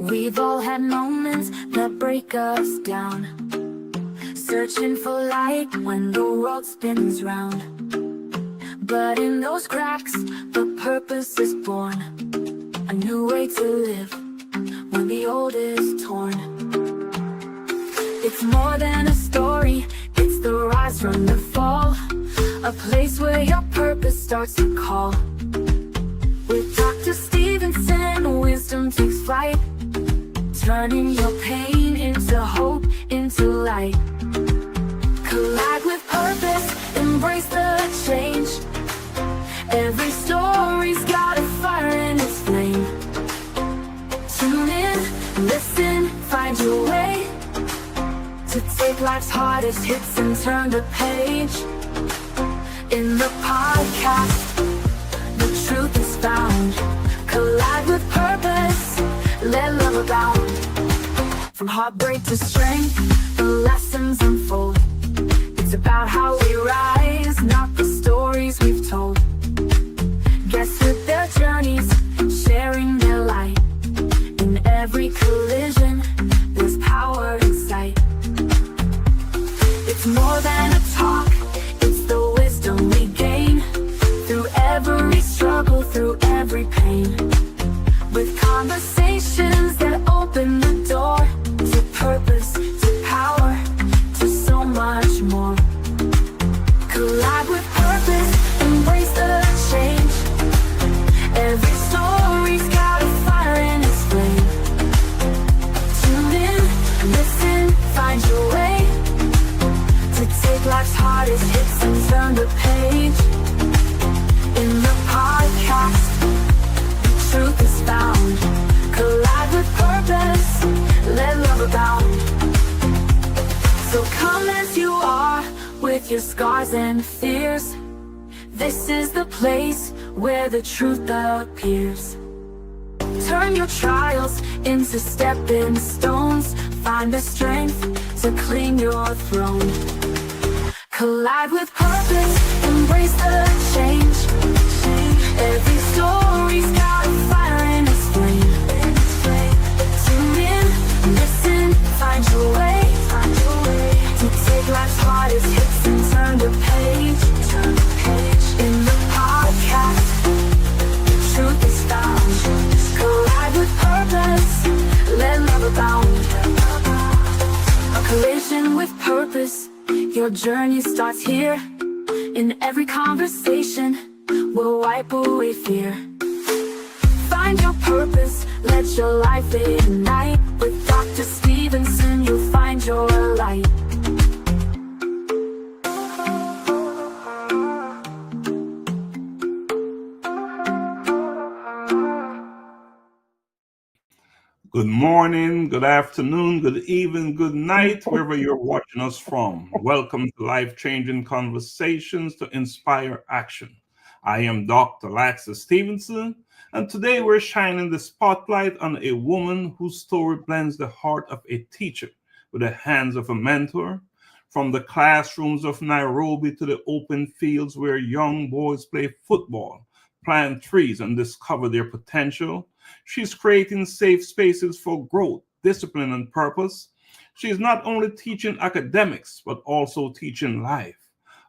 We've all had moments that break us down, searching for light when the world spins round. But in those cracks, the purpose is born, a new way to live when the old is torn. It's more than a story, it's the rise from the fall, a place where your purpose starts to call. With Dr. Stephenson, wisdom takes flight, turning your pain into hope, into light. Collide with purpose, embrace the change. Every story's got a fire in its flame. Tune in, listen, find your way to take life's hardest hits and turn the page. In the podcast, the truth is found. Collide with purpose, let love abound. From heartbreak to strength, the lessons unfold. It's about how we rise, not the stories we've told. Guests with their journeys, sharing their light. In every collision, there's power in sight. It's more than a talk, it's the wisdom we gain through every struggle, through every pain. With conversations that open the door to purpose, to power, to so much more. Collide with purpose, embrace the change. Every story's got a fire in its flame. Tune in, listen, find your way to take life's hardest hits and turn the page. In the podcast, the truth is found. Collide with purpose, let love abound. So come as you are, with your scars and fears. This is the place where the truth appears. Turn your trials into stepping stones. Find the strength to claim your throne. Collide with purpose, embrace the change. Every story's got a fire in its flame. Tune in, listen, find your way to take life's hardest hits and turn the page. In the podcast, the truth is found. Collide with purpose, let love abound. A collision with purpose, your journey starts here. In every conversation, we'll wipe away fear. Find your purpose, let your life ignite. With Dr. Stephenson, you'll find your light. Good morning, good afternoon, good evening, good night, wherever you're watching us from. Welcome to Life-Changing Conversations to Inspire Action. I am Dr. Laxley Stephenson, and today we're shining the spotlight on a woman whose story blends the heart of a teacher with the hands of a mentor. From the classrooms of Nairobi to the open fields where young boys play football, plant trees, and discover their potential, she's creating safe spaces for growth, discipline, and purpose. She's not only teaching academics, but also teaching life.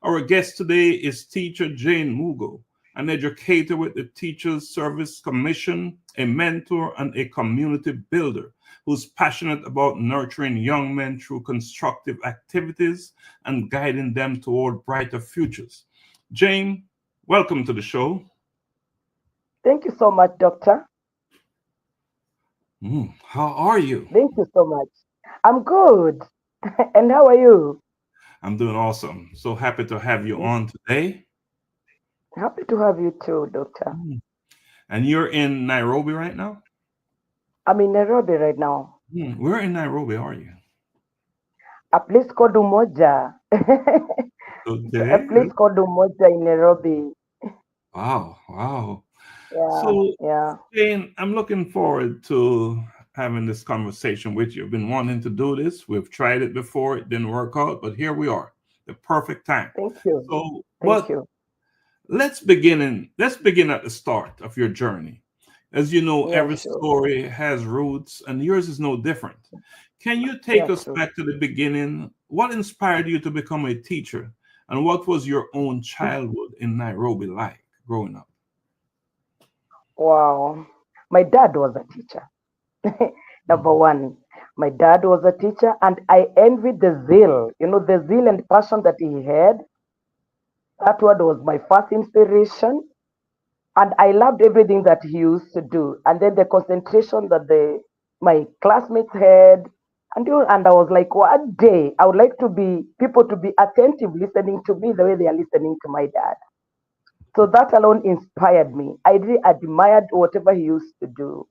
Our guest today is teacher Jane Mugo, an educator with the Teachers Service Commission, a mentor, and a community builder who's passionate about nurturing young men through constructive activities and guiding them toward brighter futures. Jane, welcome to the show. Thank you so much, Doctor. How are you? Thank you so much. I'm good. And how are you? I'm doing awesome. So happy to have you on today. Happy to have you too, Doctor. And you're in Nairobi right now? I'm in Nairobi right now. Where in Nairobi are you? A place called Umoja. Okay. A place called Umoja in Nairobi. Wow. Yeah. So, Jane, I'm looking forward to having this conversation with you. I've been wanting to do this. We've tried it before. It didn't work out, but here we are. The perfect time. Thank you. So, Thank you. let's begin at the start of your journey. As you know, Yeah, every sure. story has roots, and yours is no different. Can you take Yeah, us true. back to the beginning? What inspired you to become a teacher? And what was your own childhood in Nairobi like growing up? Wow. My dad was a teacher. Number Mhm. one, my dad was a teacher, and I envied the zeal, the zeal and passion that he had. That word was my first inspiration. And I loved everything that he used to do. And then the concentration that the my classmates had. And I was like, one day I would like to be people to be attentive listening to me the way they are listening to my dad. So that alone inspired me. I really admired whatever he used to do.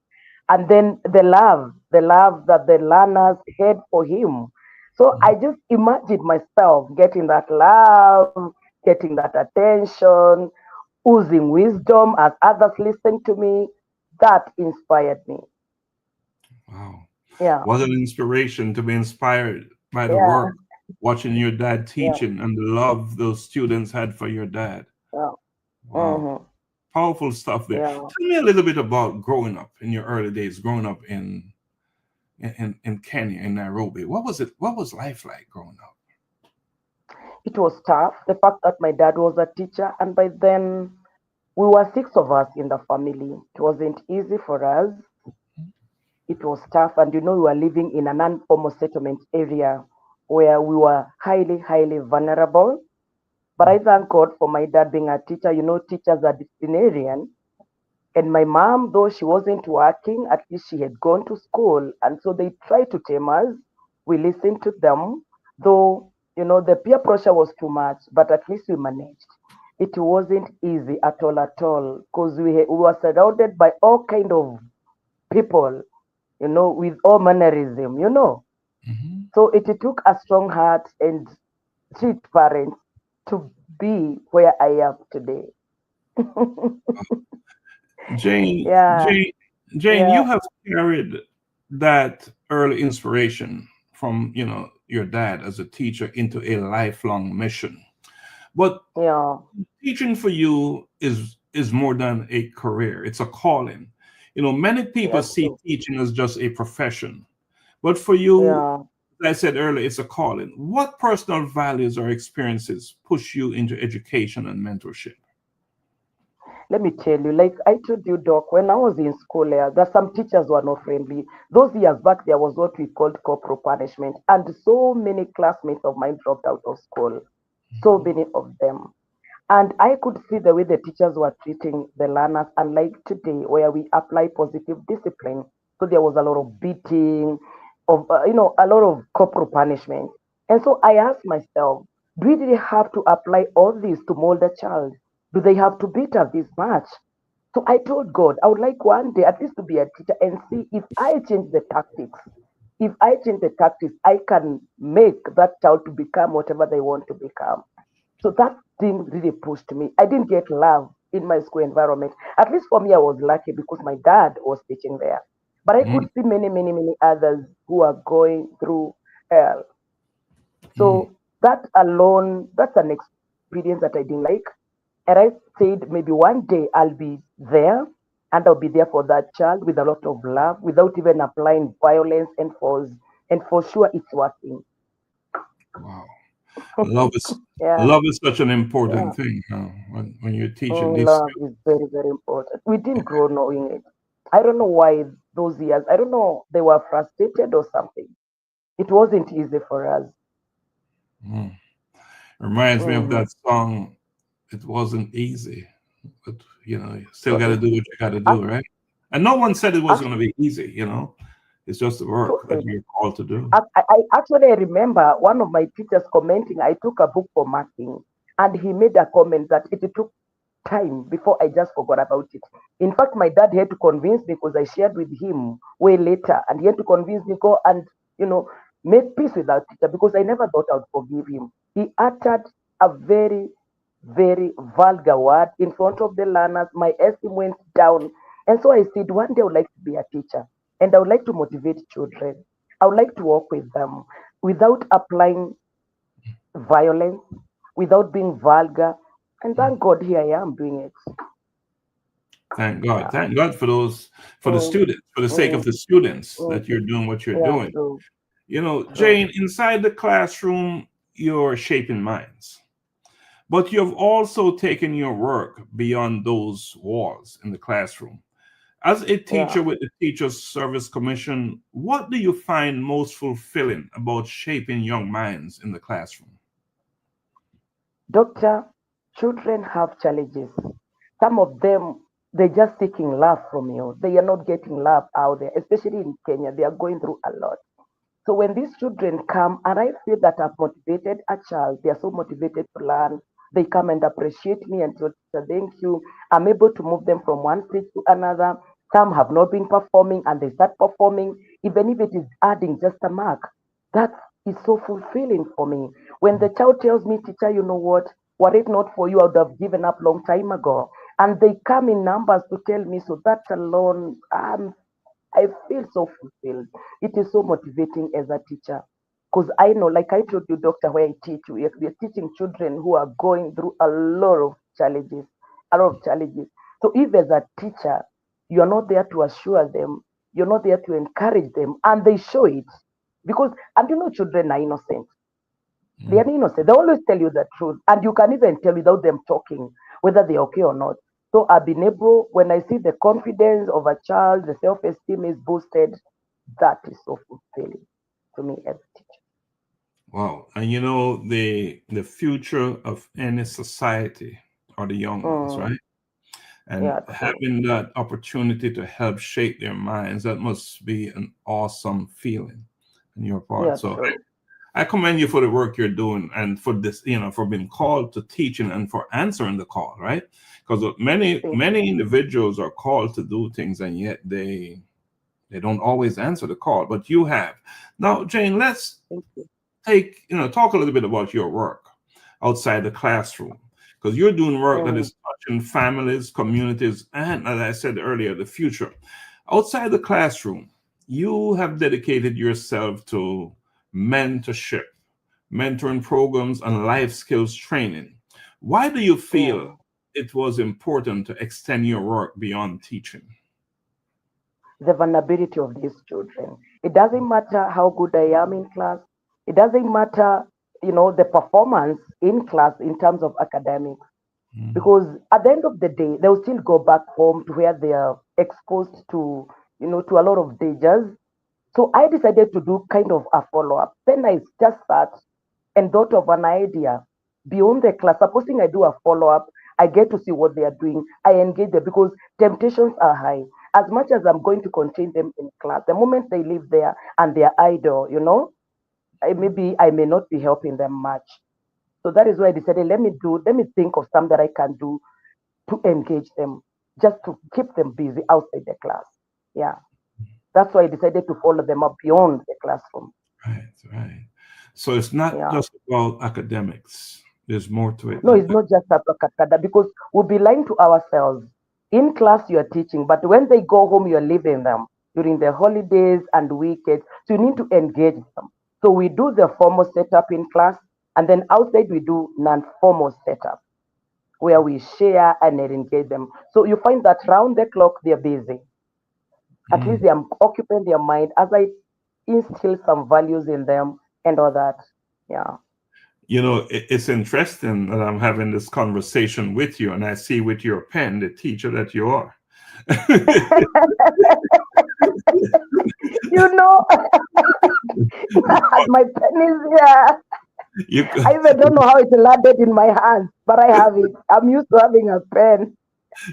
And then the love that the learners had for him. So I Mhm. just imagined myself getting that love, getting that attention, oozing wisdom as others listen to me. That inspired me. Wow. Yeah, What an inspiration to be inspired by the yeah, work, watching your dad yeah, teaching and the love those students had for your dad. yeah. Wow. Hmm. Powerful stuff there. Yeah. Tell me a little bit about growing up in your early days, growing up in Kenya, in Nairobi. What was it? What was life like growing up? It was tough. The fact that my dad was a teacher, and by then we were six of us in the family. It wasn't easy for us. It was tough, and we were living in an informal settlement area where we were highly, highly vulnerable. But I thank God for my dad being a teacher. Teachers are disciplinarian. And my mom, though she wasn't working, at least she had gone to school. And so they tried to tame us. We listened to them, though, the peer pressure was too much, but at least we managed. It wasn't easy at all, because we were surrounded by all kind of people, with all mannerism. Mhm. So it took a strong heart and strict parents to be where I am today. Jane, Yeah, Jane, Jane, yeah, you have carried that early inspiration from, your dad as a teacher into a lifelong mission. But yeah, teaching for you is more than a career. It's a calling. Many people yeah, see true. teaching as just a profession. But for you, Yeah. as I said earlier, it's a calling. What personal values or experiences push you into education and mentorship? Let me tell you, like I told you, Doc, when I was in school, there's some teachers were not friendly. Those years back, there was what we called corporal punishment, and so many classmates of mine dropped out of school. So many of them. And I could see the way the teachers were treating the learners, unlike today, where we apply positive discipline. So there was a lot of beating, a lot of corporal punishment. And so I asked myself, do we really have to apply all this to mold a child? Do they have to beat us this much? So I told God, I would like one day at least to be a teacher and see if I change the tactics. If I change the tactics, I can make that child to become whatever they want to become. So that thing really pushed me. I didn't get love in my school environment. At least for me, I was lucky because my dad was teaching there. But I could Mm, see many, many, many others who are going through hell. mm. So that alone, that's an experience that I didn't like. And I said maybe one day I'll be there and I'll be there for that child with a lot of love without even applying violence and force. And for sure it's working. Wow. Love is Yeah. love is such an Yeah. important thing, when you're teaching these Love is very, very important. We didn't grow knowing it. I don't know why those years, I don't know, they were frustrated or something. It wasn't easy for us. students. Reminds me of Hmm. that song. It wasn't easy, but you still got to So, do what you got to ac- do, right? And no one said it was going to actually, be easy. It's just the work that totally. you're called to do. I actually remember one of my teachers commenting. I took a book for marking, and he made a comment that it took time before I just forgot about it. In fact, my dad had to convince me because I shared with him way later, and he had to convince me go and you know make peace with that teacher because I never thought I'd forgive him. He uttered a very, very vulgar word in front of the learners. My esteem went down, and so I said, one day I would like to be a teacher, and I would like to motivate children. I would like to work with them without applying violence, without being vulgar. And Mm. thank God here I am doing it. God. Yeah. Thank God for those, for the Mm, students, for the sake of mm, the students, mm. that you're doing what you're Yeah, doing. true, You know, true. Jane, inside the classroom, you're shaping minds, but you've also taken your work beyond those walls in the classroom. As a Yeah. teacher with the Teachers Service Commission, what do you find most fulfilling about shaping young minds in the classroom? Doctor, children have challenges. Some of them, they're just seeking love from you. They are not getting love out there, especially in Kenya. They are going through a lot. So when these children come, and I feel that I've motivated a child, they are so motivated to learn. They come and appreciate me and say, thank you. I'm able to move them from one stage to another. Some have not been performing and they start performing, even if it is adding just a mark. That is so fulfilling for me. When the child tells me, teacher, you know what? Were it not for you, I would have given up long time ago. And they come in numbers to tell me, so that alone, I feel so fulfilled. It is so motivating as a teacher. Because I know, like I told you, doctor, where I teach, we are teaching children who are going through a lot of challenges, a lot of challenges. So if as a teacher, you're not there to assure them, you're not there to encourage them, and they show it. Because, and you know, children are innocent. They Mm. are innocent. They always tell you the truth. And you can even tell without them talking whether they're okay or not. So I've been able, when I see the confidence of a child, the self esteem is boosted, that is so fulfilling to me as a teacher. Wow. And you know, the future of any society are the young ones, Mm, right? And yeah, true. having that opportunity to help shape their minds, that must be an awesome feeling on your part. Yeah, So true. I commend you for the work you're doing, and for this, for being called to teaching and for answering the call, right? Because Thank many individuals are called to do things, and yet they don't always answer the call, but you have. Now, Jane, let's thank you. talk a little bit about your work outside the classroom, because you're doing work that Mm, is touching families, communities, and, as I said earlier, the future. Outside the classroom, you have dedicated yourself to mentorship, mentoring programs, and life skills training. Why do you feel yeah. it was important to extend your work beyond teaching? The vulnerability of these children. It doesn't matter how good I am in class. It doesn't matter, the performance in class in terms of academics. Mm, Because at the end of the day, they'll still go back home to where they are exposed to, to a lot of dangers. So I decided to do kind of a follow up. Then I just sat and thought of an idea beyond the class. Supposing I do a follow up, I get to see what they are doing. I engage them because temptations are high. As much as I'm going to contain them in class, the moment they leave there and they're idle, maybe I may not be helping them much. So that is why I decided, let me think of some that I can do to engage them, just to keep them busy outside the class. Yeah. That's why I decided to follow them up beyond the classroom. right, right. So it's not Yeah. just about academics. There's more to it No, than it's that. not just about Kakada because we'll be lying to ourselves. In class, you are teaching, but when they go home, you're leaving them during the holidays and weekends. So you need to engage them. So we do the formal setup in class, and then outside, we do non formal setup where we share and engage them. So you find that round the clock, they're busy. At least Mm. they are occupying their mind as I instill some values in them and all that. Yeah. It's interesting that I'm having this conversation with you, and I see with your pen the teacher that you are. You know, my pen is here. you I even don't know how it landed in my hands, but I have it. I'm used to having a pen.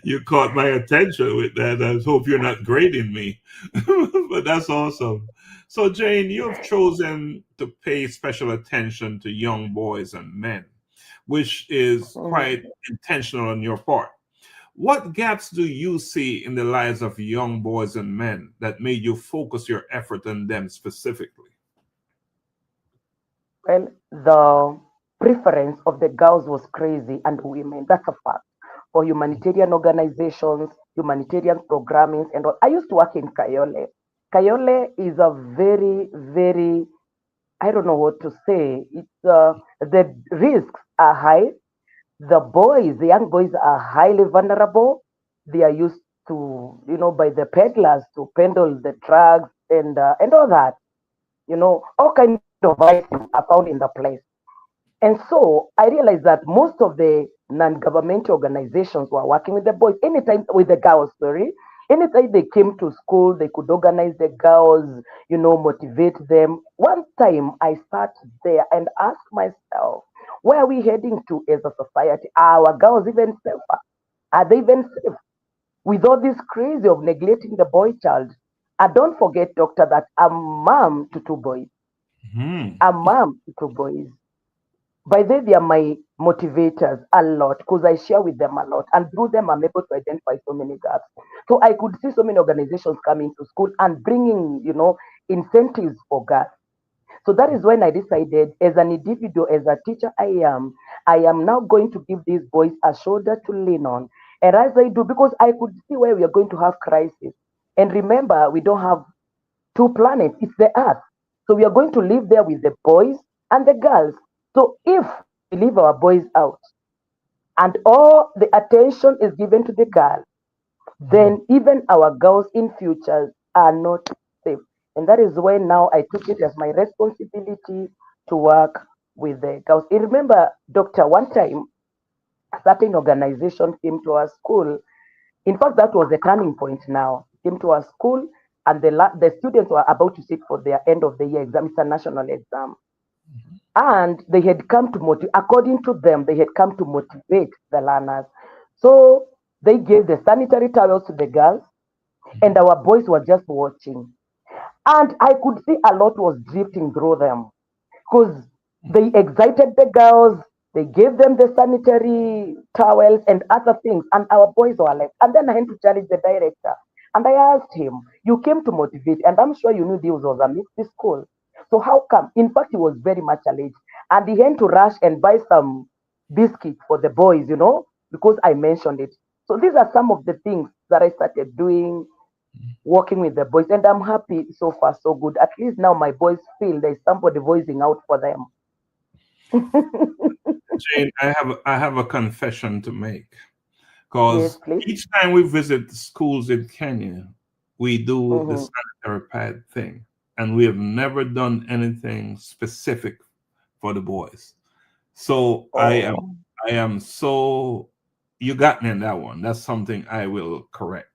you caught my attention with that. I hope you're not grading me, but that's awesome. So, Jane, you have chosen to pay special attention to young boys and men, which is Mhm. quite intentional on your part. What gaps do you see in the lives of young boys and men that made you focus your effort on them specifically? Well, the preference of the girls was crazy and women. That's a fact. For humanitarian organizations, humanitarian programming, and all. I used to work in Kayole. Kayole is a very, very, I don't know what to say. The risks are high. The young boys are highly vulnerable. They are used to, by the peddlers to peddle the drugs and all that. All kind of items are found in the place. And so I realized that most of the non-governmental organizations were working with the boys, anytime with the girls, sorry. Anytime they came to school, they could organize the girls, motivate them. One time I sat there and asked myself, where are we heading to as a society? Are our girls even safer? Are they even safe? With all this crazy of neglecting the boy child. And don't forget, doctor, that I'm mom to two boys. Hmm. I'm mom to two boys. By they are my motivators a lot because I share with them a lot. And through them, I'm able to identify so many gaps. So I could see so many organizations coming to school and bringing, incentives for girls. So that is when I decided, as an individual, as a teacher, I am now going to give these boys a shoulder to lean on. And as I do, because I could see where we are going to have crisis. And remember, we don't have two planets, it's the earth. So we are going to live there with the boys and the girls. So if we leave our boys out and all the attention is given to the girl, then even our girls in future are not safe. And that is when now I took it as my responsibility to work with the girls. You remember, doctor, one time a certain organization came to our school. In fact, that was the turning point now. Came to our school and the students were about to sit for their end of the year exam. It's a national exam. And they had come to motivate, according to them, they had come to motivate the learners. So they gave the sanitary towels to the girls, and our boys were just watching. And I could see a lot was drifting through them because they excited the girls, they gave them the sanitary towels and other things, and our boys were left. And then I had to challenge the director. And I asked him, you came to motivate, and I'm sure you knew this was a mixed school. So how come? In fact, he was very much alleged. And he had to rush and buy some biscuits for the boys, because I mentioned it. So these are some of the things that I started doing, working with the boys, and I'm happy so far, so good. At least now my boys feel there's somebody voicing out for them. Jane, I have a confession to make. Yes, Because please. each time we visit the schools in Kenya, we do the Mm-hmm. sanitary pad thing, and we have never done anything specific for the boys. So Oh, I am so you got me in that one. That's something I will correct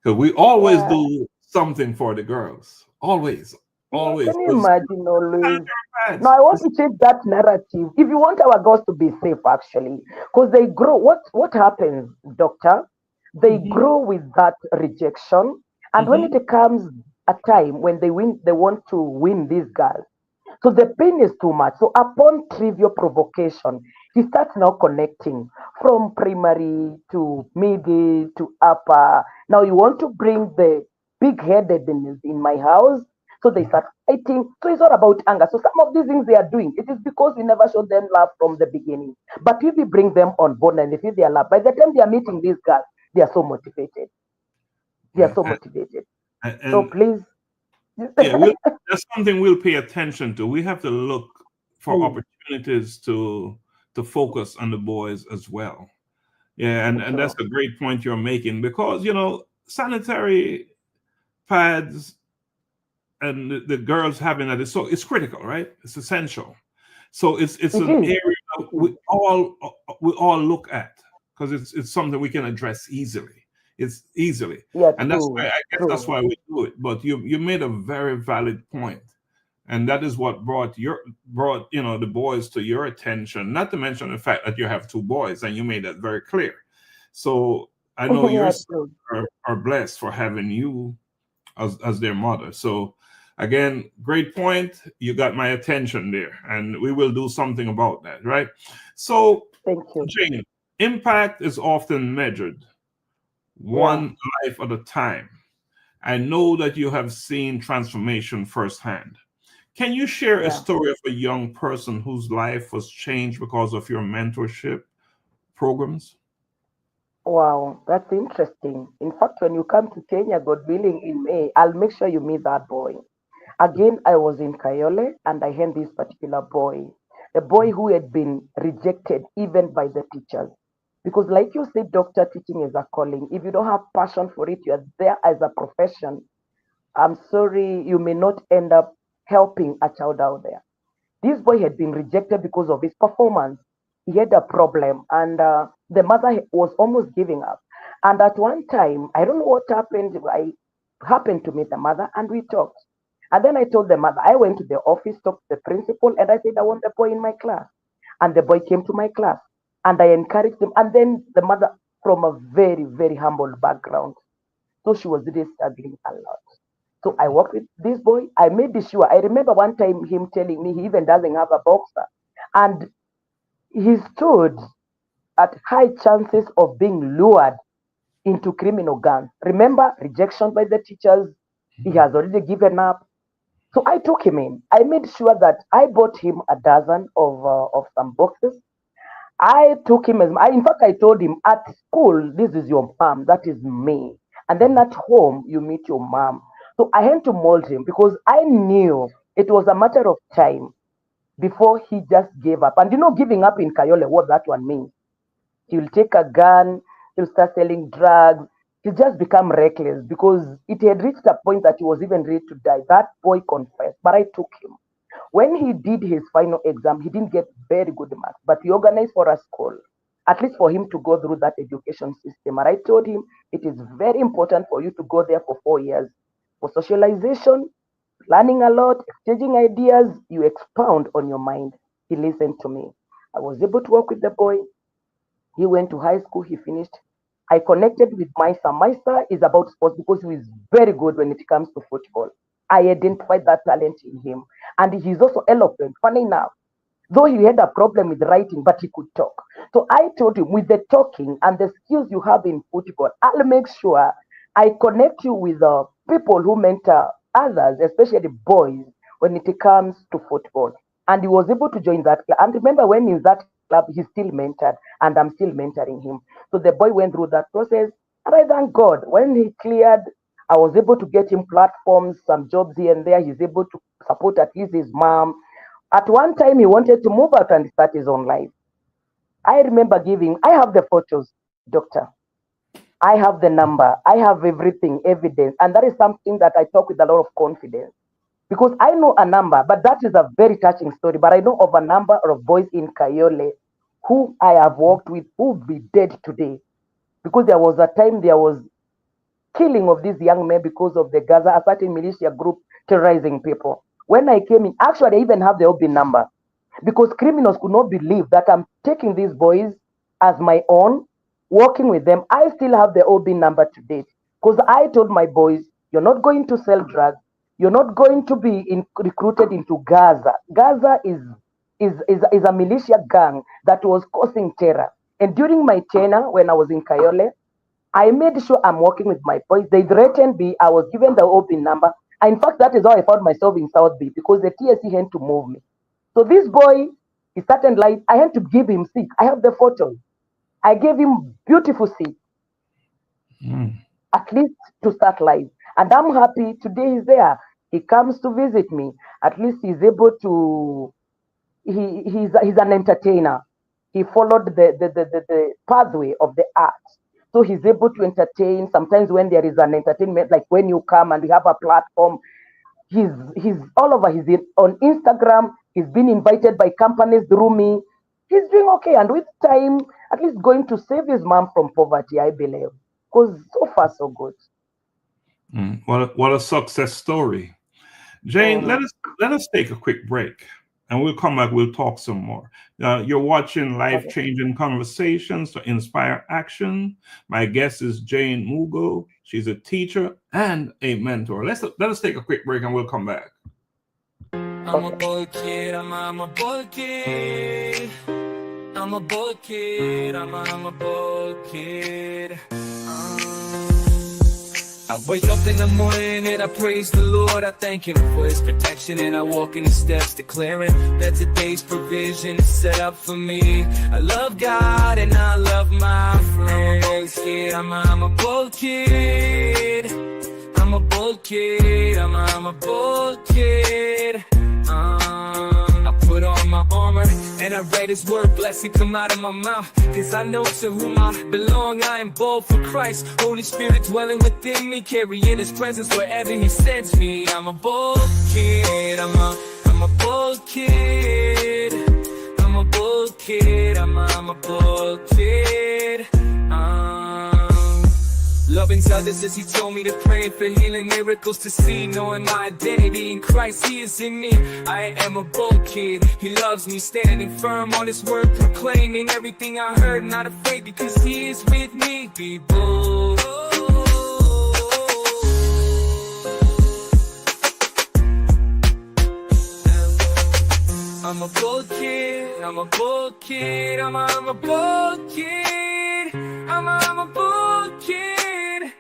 because we always yeah. do something for the girls. Always, Yeah, always. can you Because imagine always? pads. Now I want to change that narrative. If you want our girls to be safe, actually, because they grow. What happens, doctor? They Mhm, grow with that rejection, and when mhm. it comes a time when they win, they want to win these girls. So the pain is too much. So upon trivial provocation, he starts now connecting from primary to middle to upper. Now you want to bring the big headed in my house. So they start fighting. So it's all about anger. So some of these things they are doing, it is because we never showed them love from the beginning. But if we bring them on board and they feel their love, by the time they are meeting these girls, they are so motivated. They are Yeah, so motivated. So and please, yeah, that's something we'll pay attention to. We have to look for please, opportunities to focus on the boys as well. Yeah, and that's true. a great point you're making because sanitary pads and the girls having that is so it's critical, right? It's essential. So it's It an is. area It is. we all look at because it's something we can address easily. It's easily, Yeah, and that's why true, I guess that's true. why we do it. But you made a very valid point, and that is what brought the boys to your attention. Not to mention the fact that you have two boys, and you made that very clear. So I know your Yeah, sons true. are blessed for having you as their mother. So again, great point. You got my attention there, and we will do something about that, right? So, Thank you. Jane, impact is often measured Yeah, one life at a time. I know that you have seen transformation firsthand. Can you share a yeah. story of a young person whose life was changed because of your mentorship programs? Wow, that's interesting. In fact, when you come to Kenya, God willing, in May, I'll make sure you meet that boy. Again, I was in Kayole and I had this particular boy, a boy who had been rejected even by the teachers. Because, like you said, doctor, teaching is a calling. If you don't have passion for it, you're there as a profession. I'm sorry, you may not end up helping a child out there. This boy had been rejected because of his performance. He had a problem, and the mother was almost giving up. And at one time, I don't know what happened. I happened to meet the mother, and we talked. And then I told the mother, I went to the office, talked to the principal, and I said, I want the boy in my class. And the boy came to my class, and I encouraged him. And then the mother, from a very, very humble background, so she was really struggling a lot. So I worked with this boy. I made sure. I remember one time him telling me he even doesn't have a boxer. And he stood at high chances of being lured into criminal gangs. Remember, rejection by the teachers. He has already given up. So I took him in. I made sure that I bought him a dozen of some boxes. I took him in fact, I told him at school, this is your mom, that is me. And then at home, you meet your mom. So I had to mold him because I knew it was a matter of time before he just gave up. And giving up in Kayole, what that one means. He'll take a gun, he'll start selling drugs, he'll just become reckless because it had reached a point that he was even ready to die. That boy confessed, but I took him. When he did his final exam, he didn't get very good marks, but we organized for a school, at least for him to go through that education system. And I told him it is very important for you to go there for 4 years for socialization, learning a lot, exchanging ideas, you expound on your mind. He listened to me. I was able to work with the boy. He went to high school, he finished. I connected with my son. My son is about sports because he is very good when it comes to football. I identified that talent in him. And he's also eloquent. Funny enough, though he had a problem with writing, but he could talk. So I told him, with the talking and the skills you have in football, I'll make sure I connect you with people who mentor others, especially boys, when it comes to football. And he was able to join that club. And remember, when he's that club, he's still mentored, and I'm still mentoring him. So the boy went through that process. And I thank God, when he cleared, I was able to get him platforms, some jobs here and there. He's able to support at least his mom. At one time, he wanted to move out and start his own life. I remember I have the photos, doctor. I have the number. I have everything, evidence. And that is something that I talk with a lot of confidence. Because I know a number, but that is a very touching story. But I know of a number of boys in Kayole who I have worked with who will be dead today. Because there was a time there was killing of these young men because of the Gaza, a certain militia group terrorizing people. When I came in, actually, I even have the OB number because criminals could not believe that I'm taking these boys as my own, working with them. I still have the OB number to date because I told my boys, you're not going to sell drugs. You're not going to be recruited into Gaza. Gaza is a militia gang that was causing terror. And during my tenure, when I was in Kayole, I made sure I'm working with my boys. They threatened me. I was given the OB number. In fact, that is how I found myself in South Bay because the TSC had to move me. So this boy, he started life. I had to give him seats. I have the photos. I gave him beautiful seats, at least to start life. And I'm happy today he's there. He comes to visit me. At least he's able to, he's an entertainer. He followed the pathway of the art. So he's able to entertain. Sometimes when there is an entertainment, like when you come and we have a platform, he's all over. He's on Instagram. He's been invited by companies through me. He's doing okay. And with time, at least going to save his mom from poverty, I believe. Because so far, so good. What a success story. Jane, let us take a quick break. And we'll come back, we'll talk some more. You're watching Life-Changing Conversations to Inspire Action. My guest is Jane Mugo. She's a teacher and a mentor. Let us take a quick break and we'll come back. I'm a boy kid, I'm a boy kid. I'm a boy kid, I'm a boy kid. I wake up in the morning and I praise the Lord. I thank Him for His protection and I walk in His steps, declaring that today's provision is set up for me. I love God and I love my friends. I'm a boy kid. I'm a boy kid. I'm a boy kid. I put on my armor and I read his word, blessing come out of my mouth. Cause I know to whom I belong, I am bold for Christ. Holy Spirit dwelling within me, carrying his presence wherever he sends me. I'm a bold kid, I'm a bold kid. I'm a bold kid, I'm a bold kid. Loving others as he told me to pray for healing, miracles to see, knowing my identity in Christ, he is in me. I am a bold kid, he loves me, standing firm on his word, proclaiming everything I heard, not afraid because he is with me. Be bold. I'm a bold kid, I'm a bold kid, I'm a bold kid, I'm a bold kid.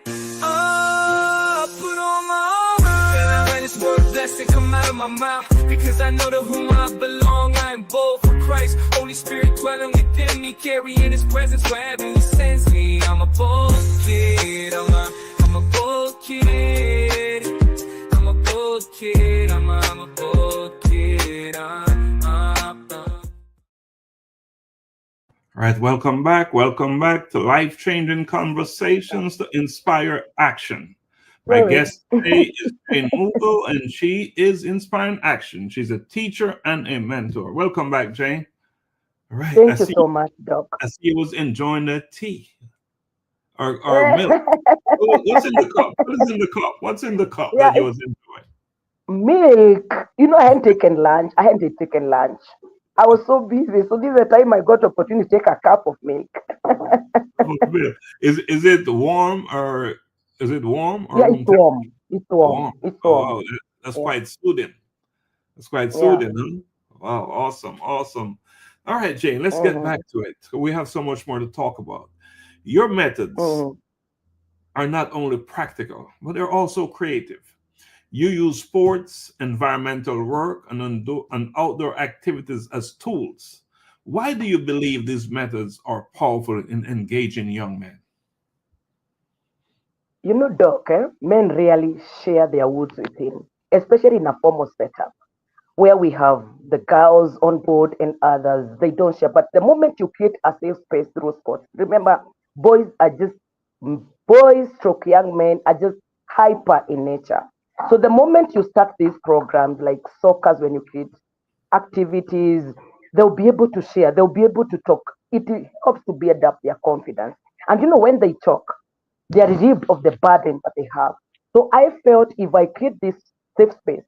Put on my armor, and I let his word blessing come out of my mouth. Because I know to whom I belong, I am bold for Christ. Holy Spirit dwelling within me, carrying his presence wherever he sends me. I'm a bold kid, I'm a bold kid, I'm a bold kid, I'm a bold kid. All right, welcome back. Welcome back to Life-Changing Conversations to Inspire Action. My Sorry. guest today is Jane Mugo, and she is inspiring action. She's a teacher and a mentor. Welcome back, Jane. All right, Thank you so much, Doc. I see you was enjoying the tea or milk. What's in the cup? What is in the cup? What's in the cup Yeah, that you was enjoying? milk. You know, I hadn't taken lunch. I was so busy. So this is the time I got opportunity to take a cup of milk. Oh, milk. Is it warm or is it warm or Yeah, room it's temperature? warm. It's warm. Warm. It's Oh warm. wow, that's Yeah. quite soothing. That's quite Yeah. soothing, huh? Wow, awesome, awesome. All right, Jane, let's get Mm-hmm. back to it. We have so much more to talk about. Your methods Mm-hmm. are not only practical, but they're also creative. You use sports, environmental work, and outdoor activities as tools. Why do you believe these methods are powerful in engaging young men? You know, Doc, men rarely share their woods with him, especially in a formal setup where we have the girls on board and others. They don't share. But the moment you create a safe space through sports, remember, boys are just boys stroke young men are just hyper in nature. So the moment you start these programs like soccer, when you create activities, they'll be able to share, they'll be able to talk. It helps to build up their confidence. And you know, when they talk, they are relieved of the burden that they have. So I felt if I create this safe space,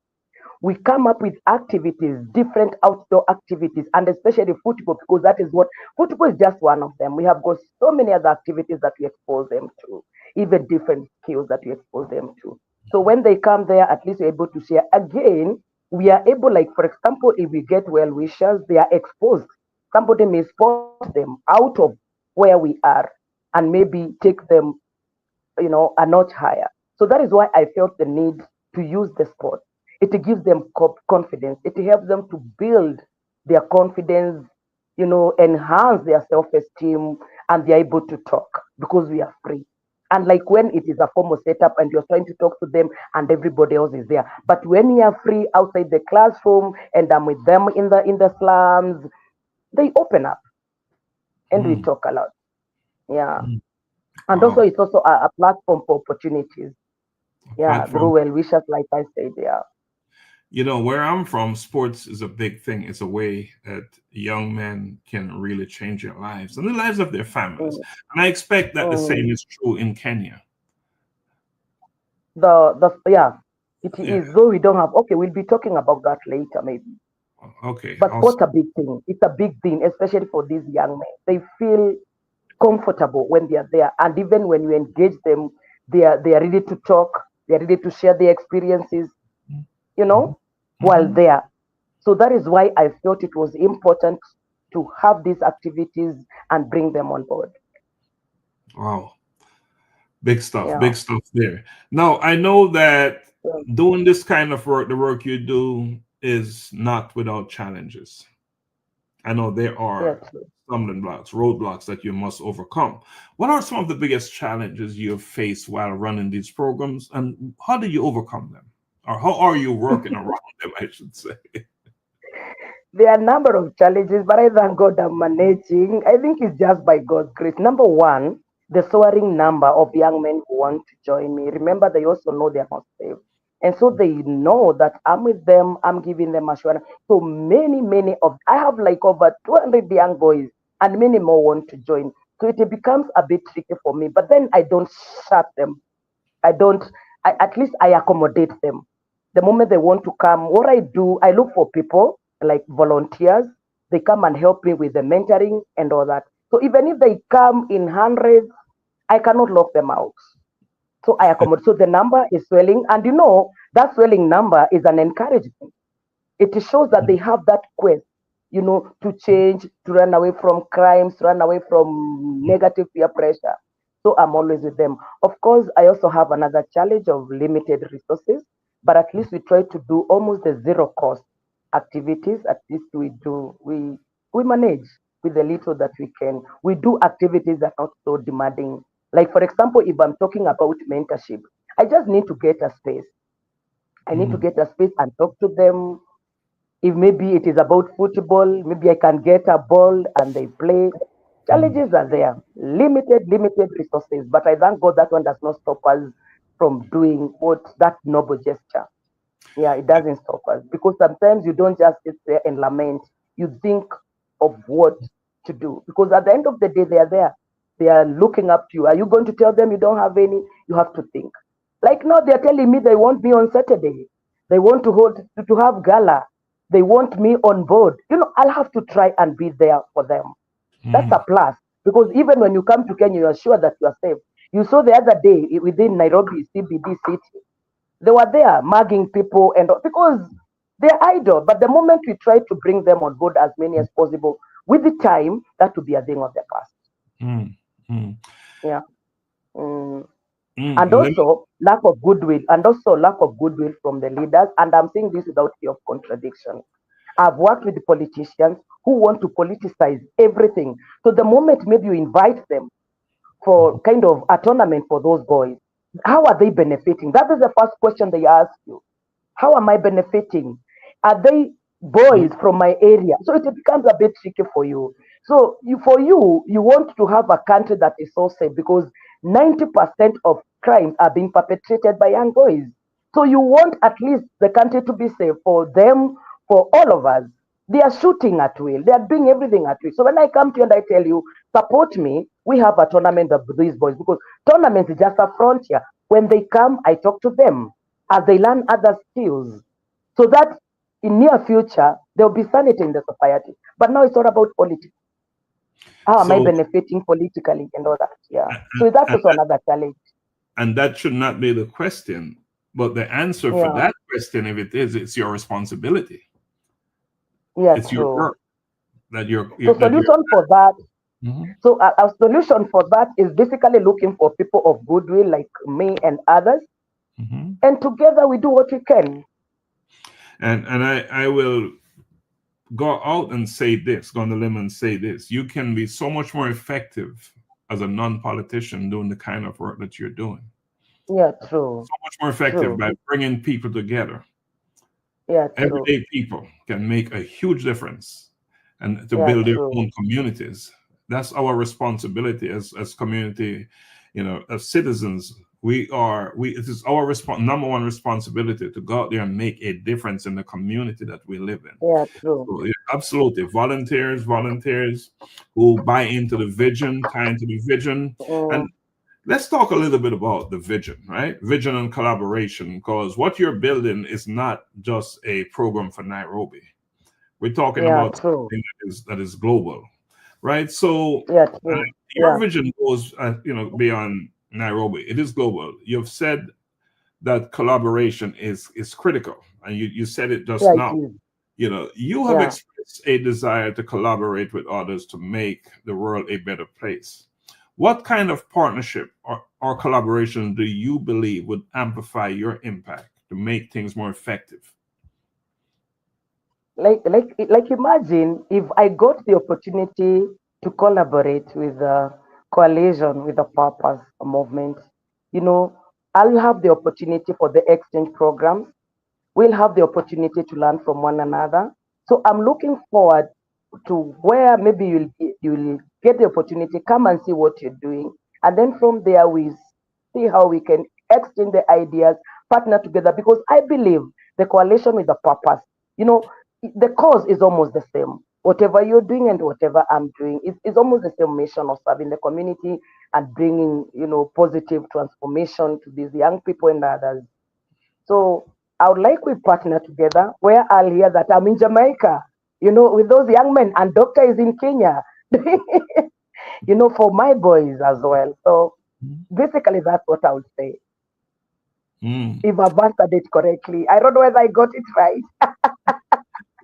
we come up with activities, different outdoor activities, and especially football, because that is what football is just one of them. We have got so many other activities that we expose them to, even different skills that we expose them to. So when they come there, at least we're able to share. Again, we are able, like for example, if we get well wishers, they are exposed. Somebody may spot them out of where we are and maybe take them, a notch higher. So that is why I felt the need to use the sport. It gives them confidence. It helps them to build their confidence, enhance their self-esteem, and they're able to talk because we are free. And like when it is a formal setup and you're trying to talk to them and everybody else is there. But when you're free outside the classroom and I'm with them in the slums, they open up and we Mm, talk a lot. Yeah. mm. And also Wow, it's also a platform for opportunities. a Yeah, through platform. well wishers, like I said, yeah. You know, where I'm from, sports is a big thing. It's a way that young men can really change their lives and the lives of their families. Mm, And I expect that the same mm. is true in Kenya. The yeah, it Yeah. is. Though we don't have. Okay, we'll be talking about that later, maybe. Okay. But Awesome. sports a big thing. It's a big thing, especially for these young men. They feel comfortable when they are there, and even when you engage them, they are ready to talk. They are ready to share their experiences. You Mhm. know, while Mhm. there. So that is why I felt it was important to have these activities and bring them on board. Wow. Yeah. Big stuff there. Now, I know that Yeah. doing this kind of work, the work you do, is not without challenges. I know there Yes. are stumbling blocks, roadblocks that you must overcome. What are some of the biggest challenges you have faced while running these programs, and how do you overcome them? Or how are you working around them, I should say? There are a number of challenges, but I thank God I'm managing. I think it's just by God's grace. Number one, the soaring number of young men who want to join me. Remember, they also know they are not safe. And so they know that I'm with them, I'm giving them assurance. So many of, I have like over 200 young boys, and many more want to join. So it becomes a bit tricky for me, but then I don't shut them. I don't, at least I accommodate them. The moment they want to come, what I do, I look for people like volunteers. They come and help me with the mentoring and all that. So even if they come in hundreds, I cannot lock them out. So I accommodate. So the number is swelling, and that swelling number is an encouragement. It shows that they have that quest, to change, to run away from crimes, to run away from negative peer pressure. So I'm always with them. Of course, I also have another challenge of limited resources, but at least we try to do almost the zero cost activities. At least we manage with the little that we can. We do activities that are not so demanding. Like for example, if I'm talking about mentorship, I just need to get a space. I need to Mm, get a space and talk to them. If maybe it is about football, maybe I can get a ball and they play. mm. Challenges are there, limited resources, but I thank God that one does not stop us from doing what that noble gesture. Yeah, it doesn't stop us because sometimes you don't just sit there and lament. You think of what to do because at the end of the day, they are there. They are looking up to you. Are you going to tell them you don't have any? You have to think. Like now, they're telling me they want me on Saturday. They want to have gala. They want me on board. I'll have to try and be there for them. That's a Mm. plus because even when you come to Kenya, you are sure that you are safe. You saw the other day within Nairobi CBD city, they were there mugging people and because they're idle. But the moment we try to bring them on board as many as possible, with the time, that will be a thing of the past. Mm, mm, Yeah. Mm. mm. And also lack of goodwill from the leaders. And I'm saying this without fear of contradiction. I've worked with politicians who want to politicize everything. So the moment maybe you invite them for kind of a tournament for those boys, how are they benefiting? That is the first question they ask you. How am I benefiting? Are they boys from my area? So it becomes a bit tricky for you. So you want to have a country that is so safe because 90% of crimes are being perpetrated by young boys. So you want at least the country to be safe for them, for all of us. They are shooting at will. They are doing everything at will. So when I come to you and I tell you, support me, we have a tournament of these boys because tournament is just a frontier. When they come, I talk to them as they learn other skills so that in near future there will be sanity in the society. But now it's all about politics. How am I So, benefiting politically and all that? Yeah. and, So that's and also another challenge. and that should not be the question, but the answer for Yeah. that question, if it is, it's your responsibility. Yeah, It's your true. work that So that you're. solution for that. Mhm. So a solution for that is basically looking for people of goodwill like me and others, Mhm. and together we do what we can. And I will go out and say this, go on the limb and say this. You can be so much more effective as a non-politician doing the kind of work that you're doing. Yeah, true. So much more effective True. by bringing people together. Yeah, true. Everyday people can make a huge difference and to Yeah, build their true. own communities. That's our responsibility as community, as citizens. We it is our number one responsibility to go out there and make a difference in the community that we live in. Yeah, true. So, yeah, absolutely. Volunteers who buy into the vision, tie into the vision. And Mm, let's talk a little bit about the vision, right? Vision and collaboration, because what you're building is not just a program for Nairobi. We're talking yeah, about true. something that is global, right? So Yeah, uh, true. your Yeah, vision goes, beyond Nairobi. It is global. You've said that collaboration is critical, and you said it just yeah, it now. is. You have Yeah. expressed a desire to collaborate with others to make the world a better place. What kind of partnership or collaboration do you believe would amplify your impact to make things more effective? Like imagine if I got the opportunity to collaborate with a coalition with a purpose, a movement, you know, I'll have the opportunity for the exchange programs. We'll have the opportunity to learn from one another. So I'm looking forward to where maybe you'll get the opportunity, come and see what you're doing, and then from there we see how we can exchange the ideas, partner together. Because I believe the coalition with the purpose, you know, the cause is almost the same. Whatever you're doing and whatever I'm doing is almost the same mission of serving the community and bringing, positive transformation to these young people and others. So I would like we partner together where I'll hear that I'm in Jamaica, with those young men, and Doctor is in Kenya, for my boys as well. So basically, that's what I would say. Mm. If I've answered it correctly, I don't know whether I got it right.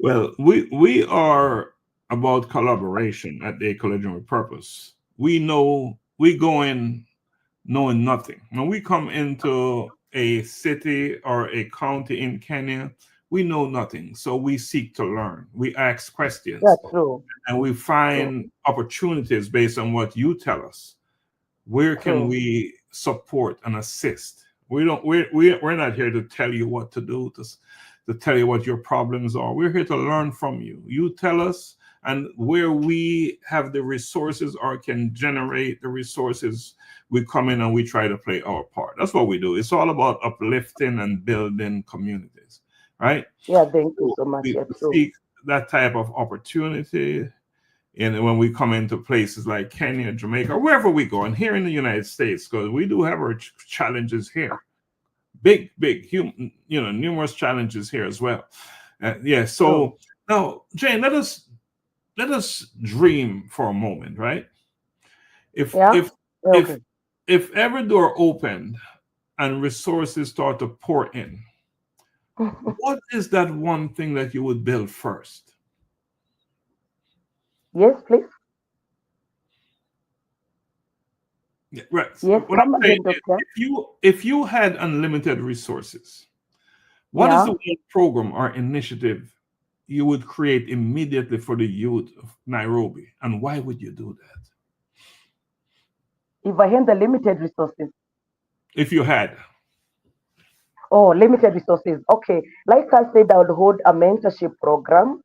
Well, we are about collaboration at the Collision with Purpose. We go in knowing nothing. When we come into a city or a county in Kenya, we know nothing. So we seek to learn. We ask Yeah, questions true, and we true, find opportunities based on what you tell us. Where can true. we support and assist? We're not here to tell you what to do, to tell you what your problems are. We're here to learn from you. You tell us, and where we have the resources or can generate the resources, we come in and we try to play our part. That's what we do. It's all about uplifting and building communities, right? Yeah, thank you So so much. we Yeah, true. seek that type of opportunity. And when we come into places like Kenya, Jamaica, wherever we go, and here in the United States, because we do have our challenges here, big, numerous challenges here as well. Yeah. True. So now, Jane, let us dream for a moment, right? If Yeah. if Yeah, if okay. if every door opened and resources start to pour in, what is that one thing that you would build first? Yes, please. Yeah, right. So Yes, what I'm come saying again, is, doctor. if you had unlimited resources, what is Yeah. the one program or initiative you would create immediately for the youth of Nairobi, and why would you do that? If I had the limited resources. If you had, Oh, limited resources. Okay. Like I said, I would hold a mentorship program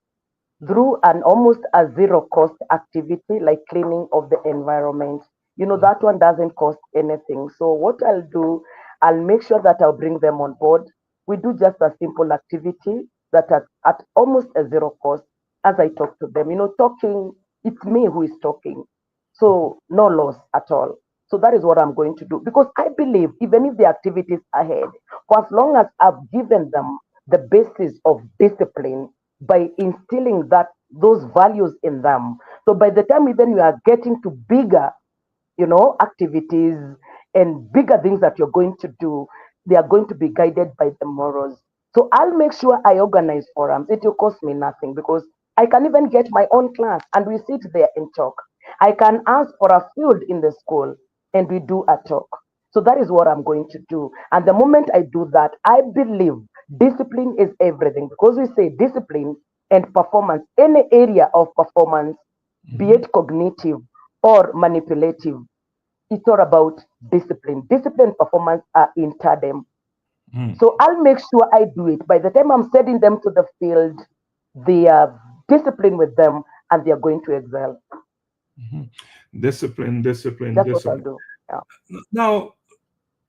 through an almost a zero cost activity like cleaning of the environment. That one doesn't cost anything. So what I'll do, I'll make sure that I'll bring them on board. We do just a simple activity that at almost a zero cost as I talk to them. Talking, it's me who is talking. So no loss at all. So that is what I'm going to do because I believe even if the activity is ahead, for as long as I've given them the basis of discipline by instilling those values in them. So by the time even you are getting to bigger, activities and bigger things that you're going to do, they are going to be guided by the morals. So I'll make sure I organize forums. It will cost me nothing because I can even get my own class and we sit there and talk. I can ask for a field in the school and we do a talk. So that is what I'm going to do. And the moment I do that, I believe discipline is everything because we say discipline and performance, any area of performance, be Mhm. it cognitive or manipulative, it's all about discipline. Discipline and performance are in tandem. Mhm. So I'll make sure I do it. By the time I'm sending them to the field, they are disciplined with them and they are going to excel. Mhm. Discipline, discipline, That's what I'll discipline. do. Yeah. Now,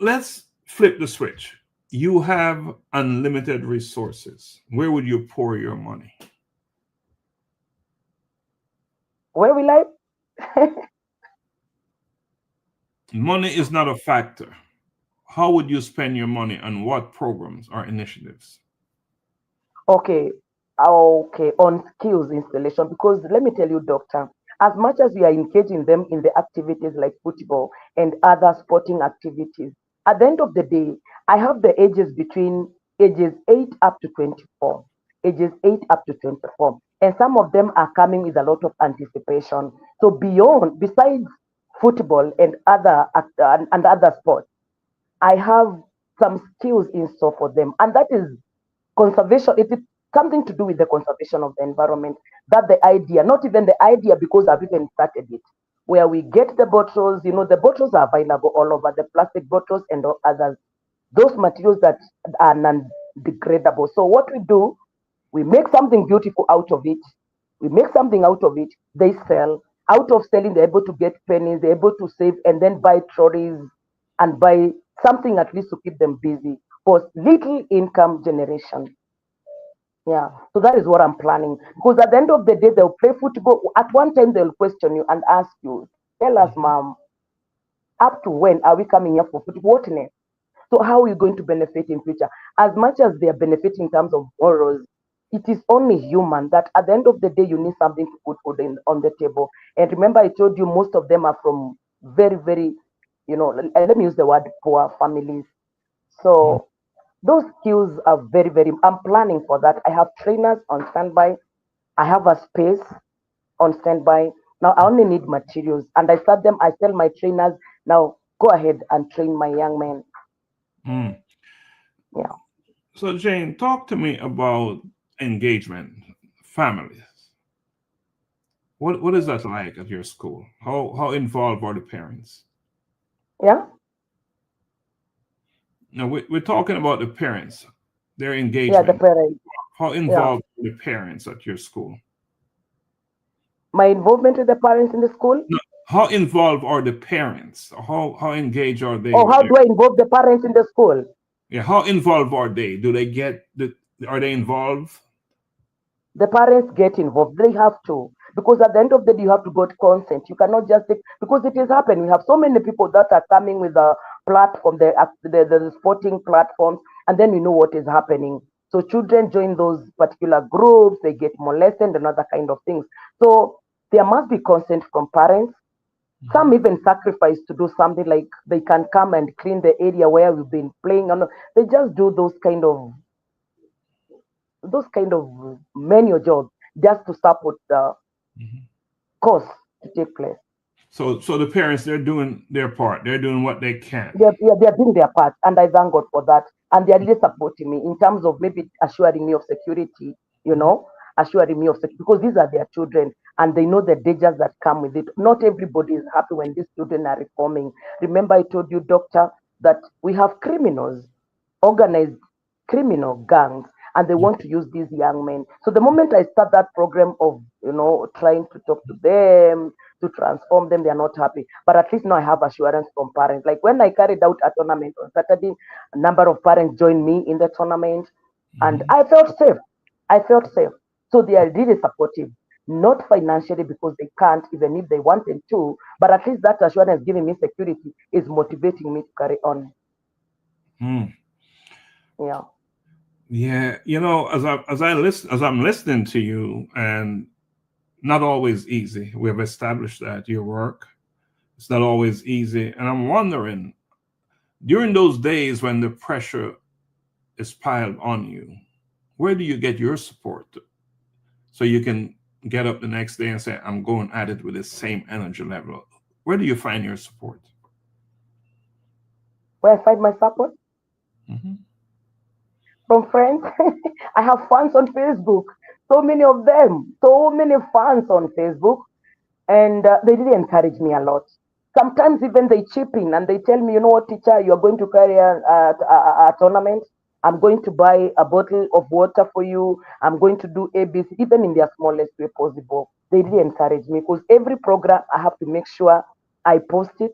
let's flip the switch. You have unlimited resources. Where would you pour your money? Where will I? Money is not a factor. How would you spend your money on what programs or initiatives? Okay, okay, on skills installation. Because let me tell you, doctor, as much as we are engaging them in the activities like football and other sporting activities, at the end of the day, I have the ages between ages 8 up to 24, ages 8 up to 24. And some of them are coming with a lot of anticipation. So besides football and and other sports, I have some skills in store for them, and that is conservation. It is something to do with the conservation of the environment. That the idea, not even the idea, because I've even started it, where we get the bottles. The bottles are available all over, the plastic bottles and all others. Those materials that are non-degradable. So what we do, We make something beautiful out of it. We make something out of it. They sell. Out of selling, they're able to get pennies, they're able to save and then buy trolleys and buy something at least to keep them busy for little income generation. Yeah, so that is what I'm planning. Because at the end of the day, they'll play football. At one time, they'll question you and ask you, tell us, Mhm. mom, up to when are we coming here for football? What next? So how are you going to benefit in future? As much as they are benefiting in terms of morals, it is only human that at the end of the day, you need something to put food on the table. And remember, I told you most of them are from very, very, let me use the word poor families. Mhm. So those skills are very, very, I'm planning for that. I have trainers on standby. I have a space on standby. Now I only need materials and I tell my trainers, now go ahead and train my young men. Mm. Yeah. So, Jane, talk to me about engagement, families. What is that like at your school? How involved are the parents? Yeah. Now, we're talking about the parents, their Yeah, the engagement. parents. How Yeah. involved are the parents at your school? My involvement with the parents in the school. No, how involved are the parents? How engaged are they Or with how their? do I involve the parents in the school? Yeah, how involved are they? Do they get the? Are they involved? The parents get involved. They have to. Because at the end of the day, you have to get consent. You cannot just take, because it is happening. We have so many people that are coming with a platform, the sporting platforms, and then you know what is happening. So children join those particular groups, they get molested and other kind of things. So there must be consent from parents. Some Mhm. even sacrifice to do something like they can come and clean the area where we've been playing. And they just do those kind of menial jobs just to support the Mhm. cause to take place. So the parents, they're doing their part. They're doing what they can. They're doing their part, and I thank God for that. And they're really supporting me in terms of maybe assuring me of security, you Mhm. know, assuring me of security because these are their children and they know the dangers that come with it. Not everybody is happy when these children are reforming. Remember, I told you, doctor, that we have criminals, organized criminal gangs, and they want to use these young men. So the moment I start that program of, trying to talk to them, to transform them, they are not happy. But at least now I have assurance from parents. Like when I carried out a tournament on Saturday, a number of parents joined me in the tournament, and Mhm. I felt safe. I felt safe. So they are really supportive, not financially because they can't, even if they wanted to, but at least that assurance giving me security is motivating me to carry on. Mm. Yeah. Yeah, as I'm listening to you, and not always easy. We have established that your work, it's not always easy, and I'm wondering during those days when the pressure is piled on you, where do you get your support so you can get up the next day and say, I'm going at it with the same energy level? Where do you find your support? Where I find my support Mhm. from friends. I have fans on Facebook. So many of them, so many fans on Facebook, and they really encourage me a lot. Sometimes even they chip in and they tell me, you know what, teacher, you are going to carry a tournament. I'm going to buy a bottle of water for you. I'm going to do ABC, even in their smallest way possible. They really encourage me because every program I have to make sure I post it.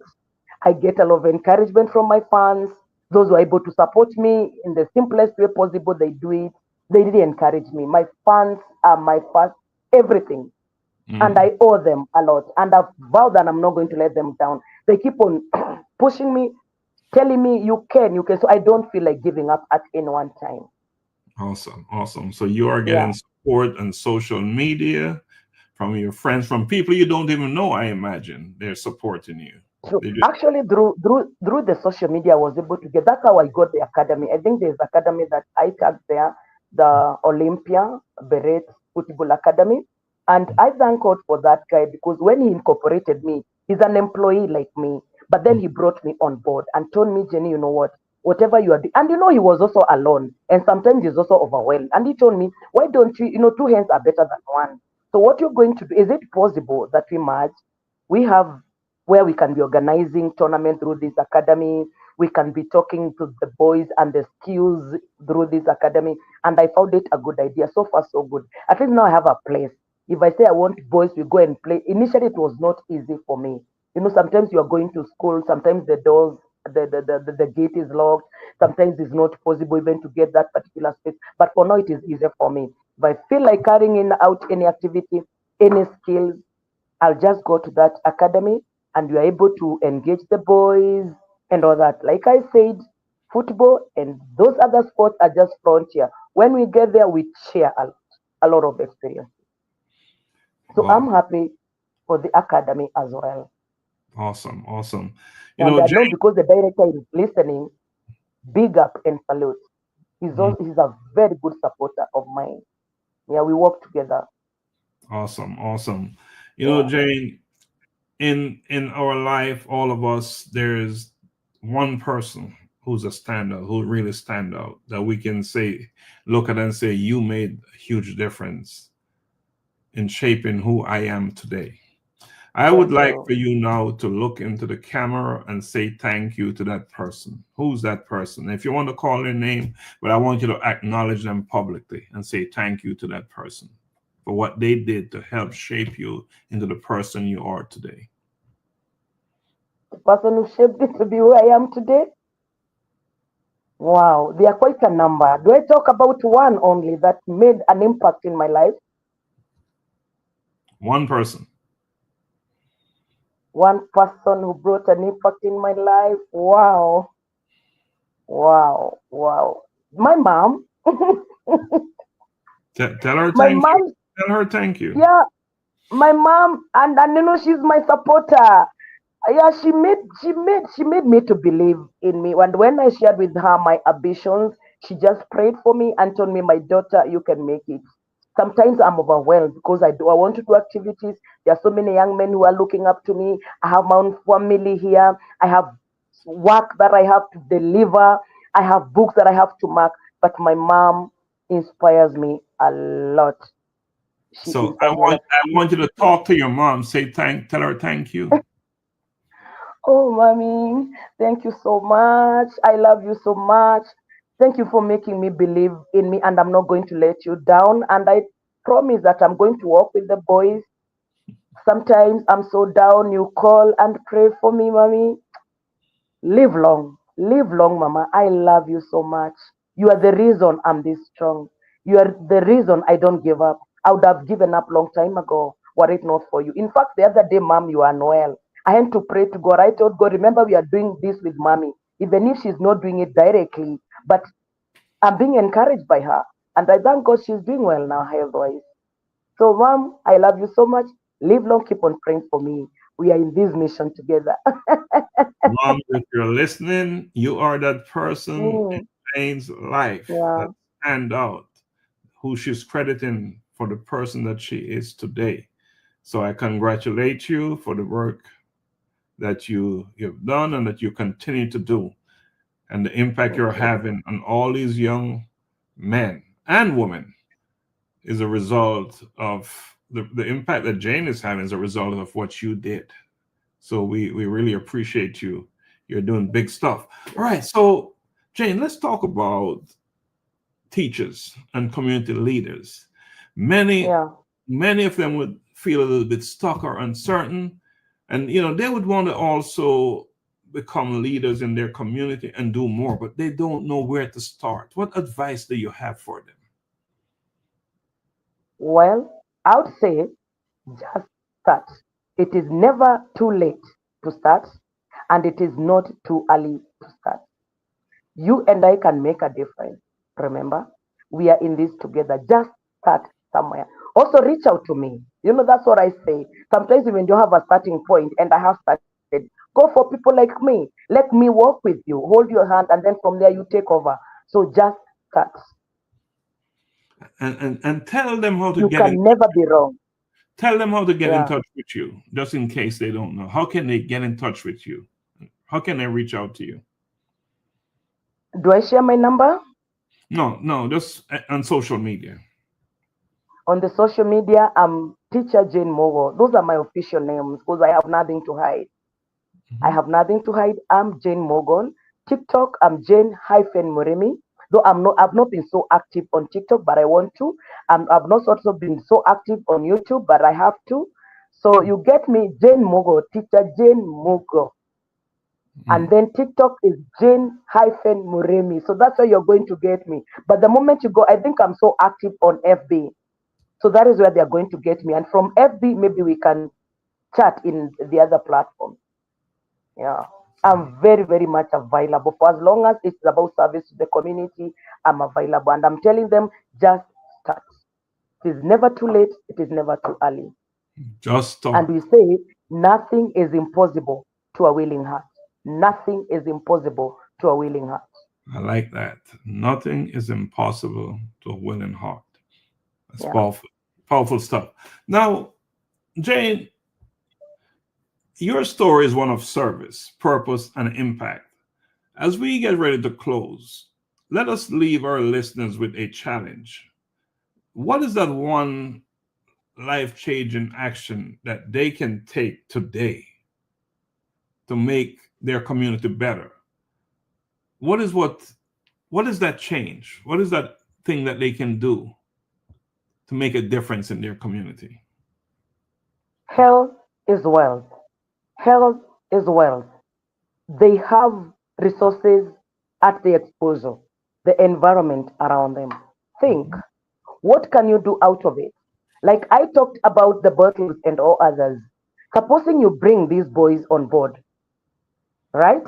I get a lot of encouragement from my fans. Those who are able to support me in the simplest way possible, they do it. They really encourage me. My fans are my first everything and Mhm. I owe them a lot. And I've vowed that I'm not going to let them down. They keep on pushing me, telling me you can. So I don't feel like giving up at any one time. Awesome, awesome. So you are Yeah. getting support on social media from your friends, from people you don't even know. I imagine they're supporting you. So They just, actually, through the social media, I was able to get. That's how I got the academy. I think there's academy that I tagged there, the Olympia Beret Football Academy, and I thank God for that guy because when he incorporated me, he's an employee like me. But then he brought me on board and told me, Jenny, you know what? Whatever you are doing, and he was also alone, and sometimes he's also overwhelmed. And he told me, why don't you, two hands are better than one. So what you're going to do? Is it possible that we merge? We have where we can be organizing tournament through this academy. we can be talking to the boys and the skills through this academy. And I found it a good idea. So far, so good. At least now I have a place. If I say I want boys, we go and play. Initially, it was not easy for me. Sometimes you are going to school, sometimes the doors, the gate is locked, sometimes it's not possible even to get that particular space. But for now, it is easier for me. If I feel like carrying in out any activity, any skills, I'll just go to that academy and you are able to engage the boys and all that. Like I said, football and those other sports are just frontier. When we get there, we share a lot of experience. So Wow. I'm happy for the academy as well. Awesome. Awesome. And I know Jane, because the director is listening, big up and salute. mhm, He's a very good supporter of mine. Yeah, we work together. awesome. Awesome. Yeah. Jane, in our life, all of us, there's one person who's a standout, who really stand out, that we can say, look at and say, you made a huge difference in shaping who I am today. I would Thank like you. for you now to look into the camera and say thank you to that person. Who's that person? If you want to call their name, but I want you to acknowledge them publicly and say thank you to that person for what they did to help shape you into the person you are today. The person who shaped me to be who I am today. Wow, they are quite a number. Do I talk about one only that made an impact in my life? One person. One person who brought an impact in my life. Wow, wow, wow. My mom. Tell her My thank you. mom, Tell her thank you. yeah, my mom, and she's my supporter. Yeah, she made me to believe in me. And when I shared with her my ambitions, she just prayed for me and told me, my daughter, you can make it. Sometimes I'm overwhelmed because I want to do activities. There are so many young men who are looking up to me. I have my own family here. I have work that I have to deliver. I have books that I have to mark. But my mom inspires me a lot. She So I inspires me a want lot. I want you to talk to your mom. Tell her thank you. Oh, mommy, thank you so much. I love you so much. Thank you for making me believe in me, and I'm not going to let you down. And I promise that I'm going to walk with the boys. Sometimes I'm so down, you call and pray for me, mommy. Live long, mama. I love you so much. You are the reason I'm this strong. You are the reason I don't give up. I would have given up long time ago were it not for you. In fact, the other day, mom, you are unwell. I had to pray to God. I told God, remember, we are doing this with mommy, even if she's not doing it directly, but I'm being encouraged by her. And I thank God she's doing well now, health wise. So, mom, I love you so much. Live long, keep on praying for me. We are in this mission together. Mom, if you're listening, you are that person in Mm, Jane's life that yeah. stand out, who she's crediting for the person that she is today. So I congratulate you for the work that you've done and that you continue to do, and the impact Thank you're you. having on all these young men and women is a result of the impact that Jane is having is a result of what you did. So we really appreciate you. You're doing big stuff. All right. So Jane, let's talk about teachers and community leaders. Many Yeah. many of them would feel a little bit stuck or uncertain, and they would want to also become leaders in their community and do more, but they don't know where to start. What advice do you have for them? Well, I would say just start. It is never too late to start, and it is not too early to start. You and I can make a difference. Remember, we are in this together. Just start somewhere. Also, reach out to me. That's what I say. Sometimes even you have a starting point, and I have started. Go for people like me. Let me walk with you, hold your hand, and then from there you take over. So just start. And tell them how to You get in can never be wrong. tell them how to get in Yeah. touch with you, just in case they don't know. How can they get in touch with you? How can they reach out to you? Do I share my number? No, just on social media. On the social media, I'm Teacher Jane Mugo. Those are my official names because I have nothing to hide. I Mhm. have nothing to hide. I'm Jane Morgan. TikTok, I'm Jane-Murimi. Though I've not been so active on TikTok, but I want to. I've not also been so active on YouTube, but I have to. So you get me, Jane Mugo, teacher Jane Mugo. And then TikTok is Jane-Murimi. So that's where you're going to get me. But the moment you go, I think I'm so active on FB. So that is where they're going to get me. And from FB, maybe we can chat in the other platform. Yeah. I'm very, very much available. For as long as it's about service to the community, I'm available. And I'm telling them, just start. It is never too late. It is never too early. Just And start. we say, nothing is impossible to a willing heart. Nothing is impossible to a willing heart. I like that. Nothing is impossible to a willing heart. That's Yeah. powerful. Powerful stuff. Now, Jane, your story is one of service, purpose, and impact. As we get ready to close, let us leave our listeners with a challenge. What is that one life-changing action that they can take today to make their community better? What is that change? What is that thing that they can do to make a difference in their community? Health is wealth. Health is wealth. They have resources at their exposure, the environment around them. Think, what can you do out of it? Like I talked about the bottles and all others. Supposing you bring these boys on board, right?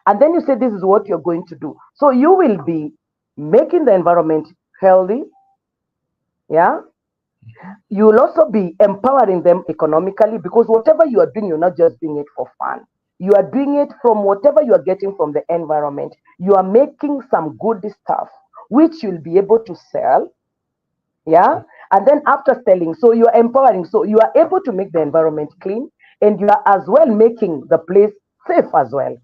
And then you say this is what you're going to do. So you will be making the environment healthy, yeah? You will also be empowering them economically because whatever you are doing, you're not just doing it for fun. You are doing it from whatever you are getting from the environment. You are making some good stuff which you'll be able to sell. Yeah. And then after selling, so you are empowering. So you are able to make the environment clean and you are as well making the place safe as well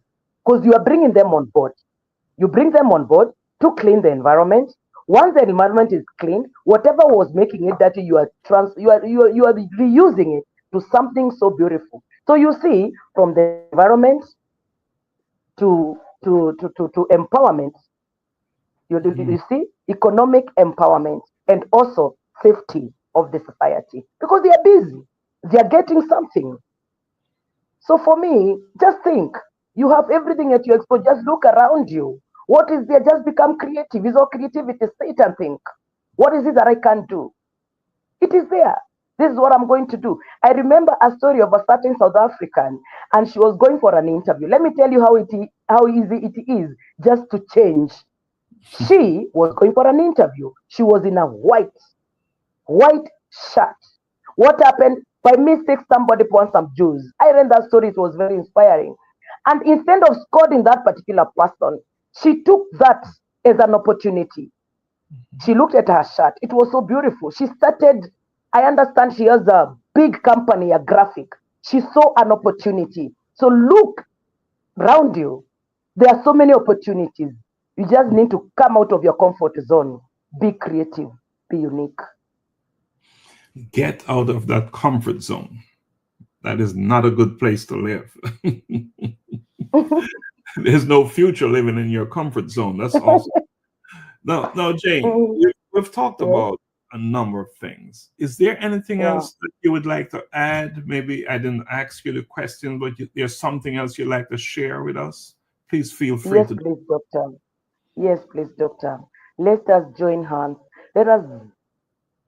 because you are bringing them on board. You bring them on board to clean the environment. Once the environment is clean, whatever was making it dirty, you are reusing it to something so beautiful. So you see, from the environment to empowerment, you see economic empowerment and also safety of the society because they are busy, they are getting something. So for me, just think you have everything at your expo. Just look around you. What is there? Just become creative. Is all creativity? Sit and think. What is it that I can do? It is there. This is what I'm going to do. I remember a story of a certain South African, and she was going for an interview. Let me tell you how easy it is just to change. She was going for an interview. She was in a white shirt. What happened? By mistake, somebody poured some juice. I read that story. It was very inspiring. And instead of scolding that particular person, she took that as an opportunity. She looked at her shirt. It was so beautiful. She started, I understand she has a big company, a graphic. She saw an opportunity. So look around you. There are so many opportunities. You just need to come out of your comfort zone. Be creative. Be unique. Get out of that comfort zone. That is not a good place to live. There's no future living in your comfort zone. That's awesome. Now, Jane, we've talked Yeah. about a number of things. Is there anything Yeah. else that you would like to add? Maybe I didn't ask you the question, but there's something else you'd like to share with us? Please feel free Yes, to. please, doctor. Yes, please, doctor. Let us join hands. Let us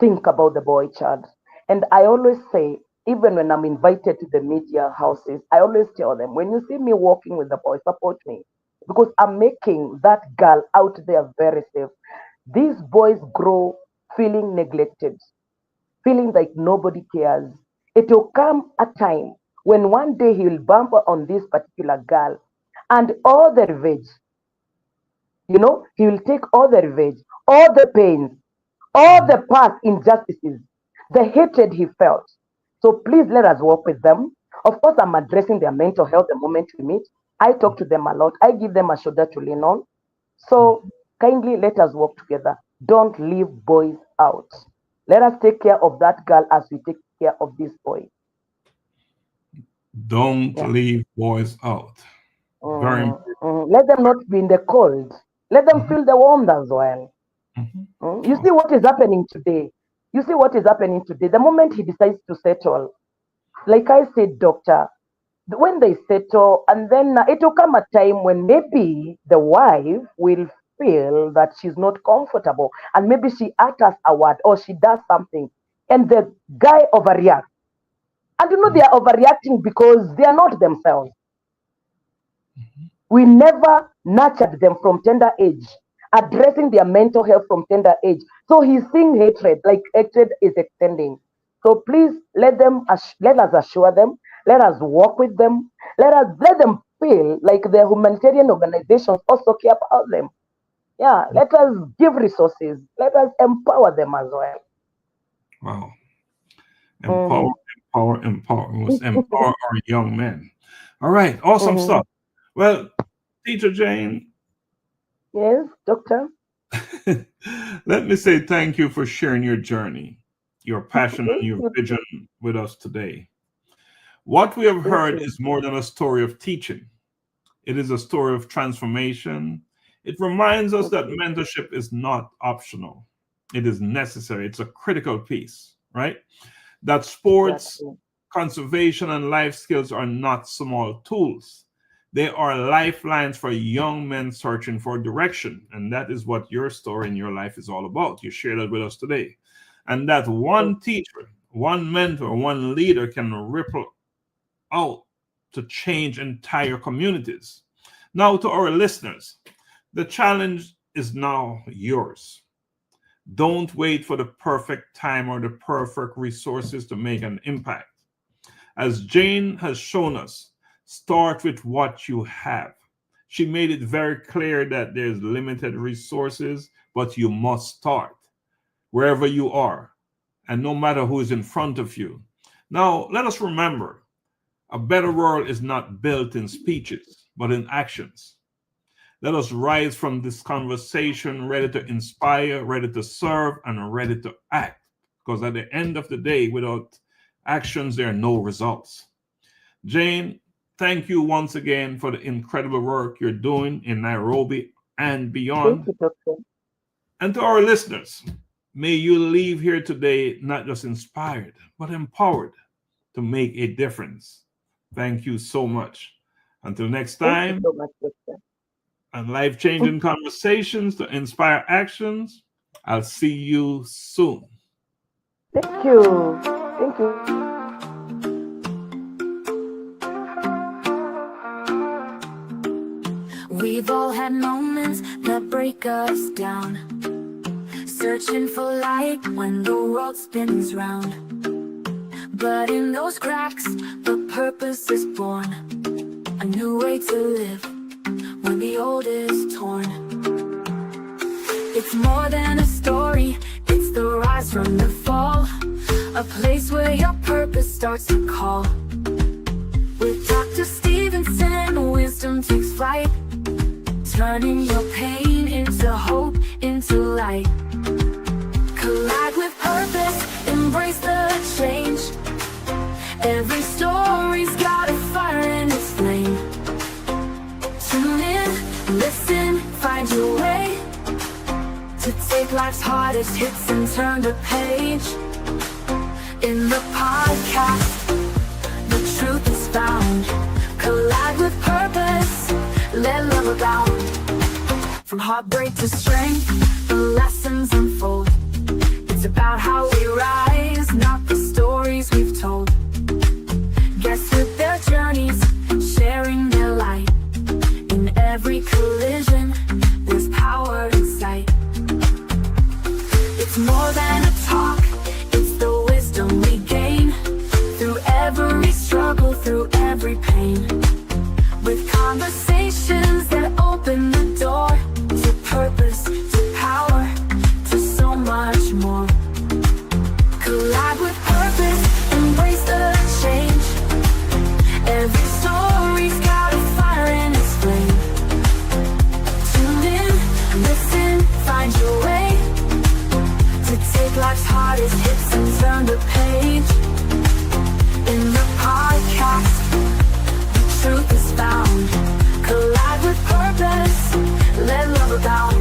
think about the boy child. And I always say, even when I'm invited to the media houses, I always tell them, when you see me walking with the boy, support me. Because I'm making that girl out there very safe. These boys grow feeling neglected, feeling like nobody cares. It will come a time when one day he will bump on this particular girl and all the revenge, he will take all the revenge, all the pains, all the past injustices, the hatred he felt. So please let us work with them. Of course, I'm addressing their mental health the moment we meet. I talk to them a lot. I give them a shoulder to lean on. So kindly let us work together. Don't leave boys out. Let us take care of that girl as we take care of this boy. Don't Yeah. leave boys out. Very Let them not be in the cold. Let them important. feel the warmth as well. Mhm. You see what is happening today. You see what is happening today. The moment he decides to settle, like I said, doctor, when they settle, and then it will come a time when maybe the wife will feel that she's not comfortable, and maybe she utters a word or she does something, and the guy overreacts. And they are overreacting because they are not themselves. We never nurtured them from tender age, addressing their mental health from tender age. So he's seeing hatred, like hatred is extending. So please let us assure them, let us work with them, let them feel like the humanitarian organizations also care about them. Yeah, let us give resources, let us empower them as well. Wow. Empower, Hmm. empower, empower. We must empower our young men. All right. Awesome Hmm. stuff. Well, Teacher Jane, Yes, doctor. let me say thank you for sharing your journey, your passion, and Thank your you. vision with us today. What we have Thank heard you. is more than a story of teaching, it is a story of transformation. It reminds us that Okay. mentorship is not optional, it is necessary, it's a critical piece, right? That sports, Exactly. conservation, and life skills are not small tools. They are lifelines for young men searching for direction. And that is what your story in your life is all about. You shared that with us today. And that Thank one teacher, one mentor, one leader can ripple out to change entire communities. Now, to our listeners, the challenge is now yours. Don't wait for the perfect time or the perfect resources to make an impact. As Jane has shown us, start with what you have. She made it very clear that there's limited resources, but you must start wherever you are, and no matter who is in front of you. Now, let us remember a better world is not built in speeches, but in actions. Let us rise from this conversation ready to inspire, ready to serve, and ready to act. Because at the end of the day, without actions, there are no results. Jane, thank you once again for the incredible work you're doing in Nairobi and thank beyond. you, doctor. And to our listeners, may you leave here today not just inspired, but empowered to make a difference. Thank you so much. Until next Thank you time, so much, doctor. and life changing conversations to inspire actions. I'll see you soon. Thank you. Thank you. We've all had moments that break us down, searching for light when the world spins round. But in those cracks, the purpose is born, a new way to live when the old is torn. It's more than a story, it's the rise from the fall, a place where your purpose starts to call. With Dr. Stephenson, wisdom takes flight, turning your pain into hope, into light. Collide with purpose, embrace the change. Every story's got a fire in its flame. Tune in, listen, find your way to take life's hardest hits and turn the page. In the podcast, the truth is found. Collide with purpose, let love abound. From heartbreak to strength, the lessons unfold. It's about how we rise, not the stories we've told. Guests with their journeys, sharing their light. In every collision, there's power in sight. It's more than a talk, it's the wisdom we gain through every struggle, through every pain. With conversations that open the door to purpose, to power, to so much more. Collide with purpose, embrace the change. Every story's got a fire in its flame. Tune in, listen, find your way to take life's hardest hits and turn the page. In the podcast, the truth is found. Collide with purpose, let love abound.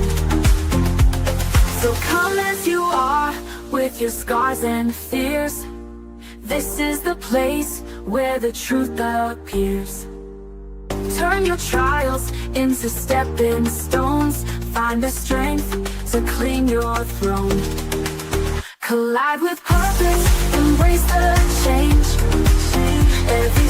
So come as you are, with your scars and fears. This is the place where the truth appears. Turn your trials into stepping stones. Find the strength to claim your throne. Collide with purpose, embrace the change. Every